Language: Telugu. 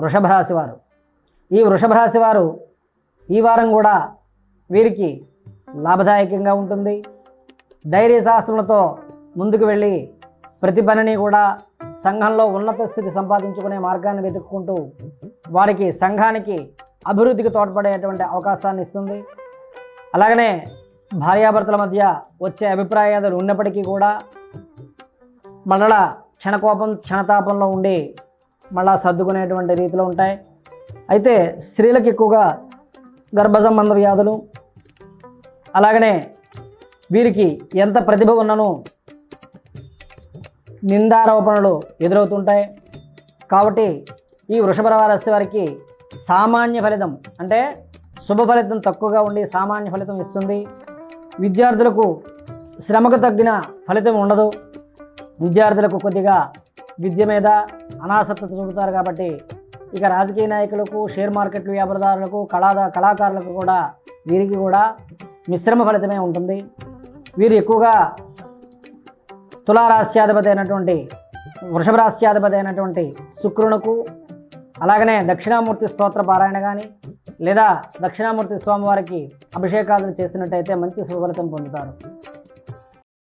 వృషభ రాశి వారు. ఈ వృషభ రాశి వారు ఈ వారం కూడా వీరికి లాభదాయకంగా ఉంటుంది. ధైర్య శాస్త్రములతో ముందుకు వెళ్ళి ప్రతి పనిని కూడా సంఘంలో ఉన్నత స్థితి సంపాదించుకునే మార్గాన్ని వెతుక్కుంటూ వారికి సంఘానికి అభివృద్ధికి తోడ్పడేటువంటి అవకాశాన్ని ఇస్తుంది. అలాగనే భార్యాభర్తల మధ్య వచ్చే అభిప్రాయాలు ఉన్నప్పటికీ కూడా మళ్ళా క్షణకోపం క్షణతాపంలో ఉండి మళ్ళా సర్దుకునేటువంటి రీతిలో ఉంటాయి. అయితే స్త్రీలకు ఎక్కువగా గర్భ సంబంధ వ్యాధులు, అలాగనే వీరికి ఎంత ప్రతిభ ఉన్నను నిందారోపణలు ఎదురవుతుంటాయి. కాబట్టి ఈ వృషభ రాశి వారికి సామాన్య ఫలితం అంటే శుభ ఫలితం తక్కువగా ఉండి సామాన్య ఫలితం ఇస్తుంది. విద్యార్థులకు శ్రమకు తగ్గిన ఫలితం ఉండదు. విద్యార్థులకు కొద్దిగా విద్య మీద అనాసక్తి చూపుతారు. కాబట్టి ఇక రాజకీయ నాయకులకు, షేర్ మార్కెట్లు వ్యాపారదారులకు, కళాకారులకు కూడా వీరికి కూడా మిశ్రమ ఫలితమే ఉంటుంది. వీరు ఎక్కువగా తులారాశ్యాధిపతి అయినటువంటి వృషభ రాశ్యాధిపతి అయినటువంటి శుక్రునకు, అలాగనే దక్షిణామూర్తి స్తోత్ర పారాయణ కానీ లేదా దక్షిణామూర్తి స్వామివారికి అభిషేకాలు చేసినట్టయితే మంచి శుభ ఫలితం పొందుతారు.